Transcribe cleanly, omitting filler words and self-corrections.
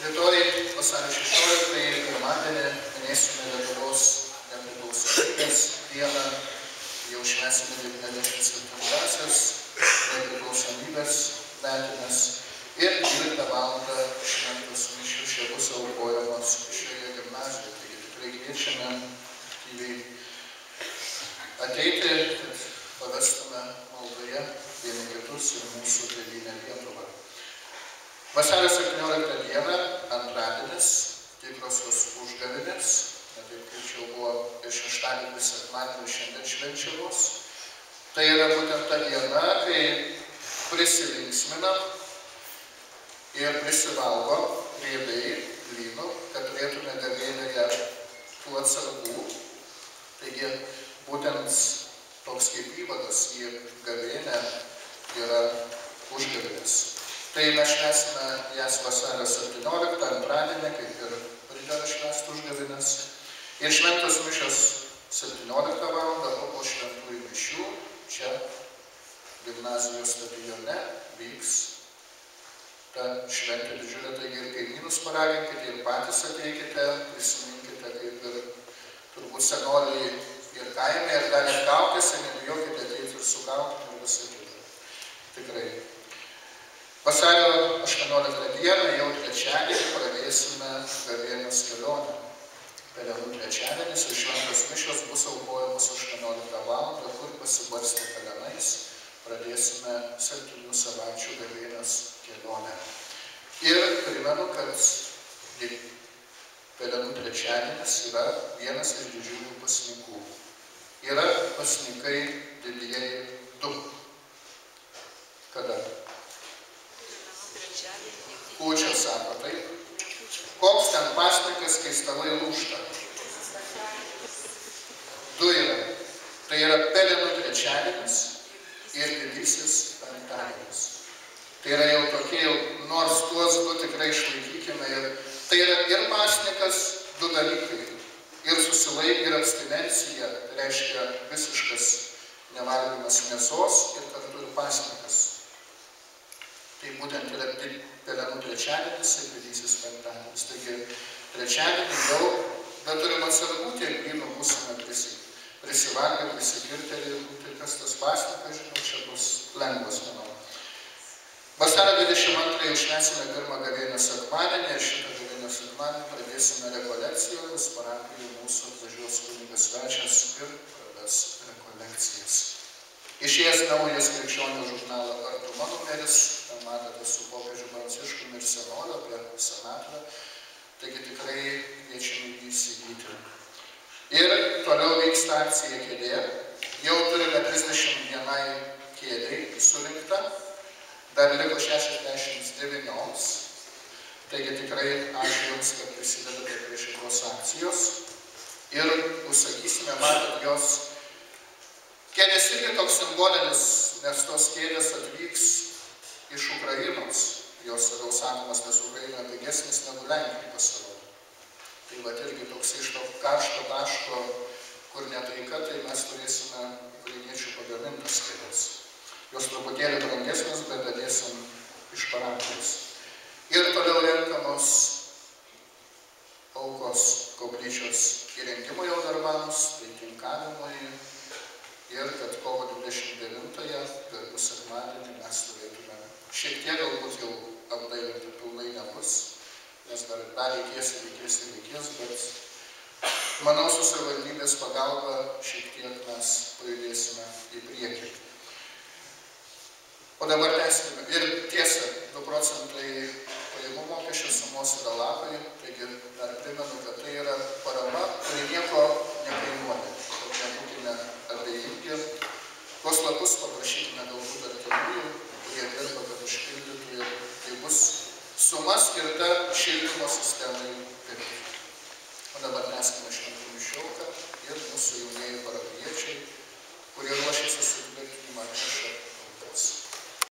Rytoj, vasario 16, pirmadienį, minėsime Lietuvos nepriklausomybės dieną, jau švęsime 97-asias nepriklausomybės metines ir 12 valandą šventos mišios čia bus aukojamos šioje gimnazijoje. Taigi tikrai kviečiame aktyviai ateiti, kad pavestume maldoje vieni kitus ir mūsų tėvynę Lietuvą. Vasario 17 dieną, antradienis, tikrosios užgavėnės, taip kaip čia buvo ir šeštadienį, sekmadienį šiandien švenčiamos. Tai yra būtent ta diena, kai prisilinksminam ir prisivalgo riebiai blynų, kad turėtume gavėnėje tų atsargų. Taigi būtent toks kaip įvadas į gavėnę yra užgavėnės. Tai mes švęsime jas vasario 17 antradienį, kaip ir prideda švęsti užgavėnes. Ir šventos mišios 17 valandą, o po šventųjų mišių čia gimnazijos stadione vyks ta šventė didžiulė. Taigi ir kaimynus paraginkite, ir patys ateikite, prisiminkite, kaip ir turbūt senoliai ir kaime, ir dar net kaukėse, nebijokite ateiti ir su kaukėm ir visą kitą. Tikrai. Vasario 18 dieną, jau trečiadienį, pradėsime gavėnios kelionę. Pelenų trečiadienis ir šventos mišios bus aukojamos 18 valandą, kur pasibarstę pelenais pradėsime 7 savaičių gavėnios kelionę. Ir primenu, kad Pelenų trečiadienis yra vienas iš didžiųjų pasninkų. Yra pasninkai didieji 2. Kada? Kūčia sako, taip. Koks ten pasninkas, kai stalai lūžta? 2 yra. Tai yra Pelenų trečiadienis ir didysis penktadienis. Tai yra jau tokie, nors tuos 2 tikrai išlaikykime. Ir tai yra ir pasninkas 2 dalykai. Ir susilaik, ir abstinencija, tai reiškia visiškas nevalgymas mėsos ir kartu ir pasninkas. Tai būtent yra Pelenų trečiadienis ir didysis penktadienis. Taigi trečiadienį jau, bet turim atsargų, tiek blynų būsime prisivalgę, prisikirtę ir kas tas pasninkas, žinau, čia bus lengvas, manau. Vasario 22 švęsime pirmą gavėnios sekmadienį ir šitą gavėnios sekmadienį pradėsime rekolekcijomis, parapijų mūsų atvažiuos kunigas svečias ir praves rekolekcijas. Išėjęs naujas krikščionių žurnalo Artuma numeris, ten matote su popiežiu Pranciškumi ir senoliu apie senatvę, taigi tikrai kviečiame jį įsigyti. Ir toliau vyksta akcija kėdė, jau turime 31 kėdei surinkta, dar liko 69, taigi tikrai ačiū Jums, kad prisidedate prie šitos akcijos ir užsakysime, matot, jos kėdės irgi toks simbolinis, nes tos kėdės atvyks iš Ukrainos, jos yra užsakomas, nes Ukraina pigesnis negu Lenkija pasirodo. Tai va irgi toks iš to karšto taško, kur netaika, tai mes turėsime ukrainiečių pagamintas kėdės. Jos truputėlį brangesnės, bet dadėsim iš parapijos. Ir toliau renkamos aukos koplyčios įrengimo jau darbams, tai tinkavimui. Ir kad kovo 29-ąją, garbų sekmadienį, mes turėtume šiek tiek galbūt jau apdailinti, pilnai nebus, nes dar reikės, bet manau, su savivaldybės pagalba šiek tiek mes pajudėsime į priekį. O dabar tęskime. Ir tiesa, 2 procentai pajamų mokesčio sumos yra lapai, taigi dar primenu, kad tai yra parama, kuri nieko nekainuoja. Nebūkime abejingi. Tuos lapus paprašykime galbūt artimųjų, kurie dirba, kad užpildytų, ir tai bus suma skirta šildymo sistemai pirkti. O dabar tęskime šventų mišių auką ir mūsų jaunieji parapijiečiai, kurie ruošiasi sutvirtinimą atneša aukas.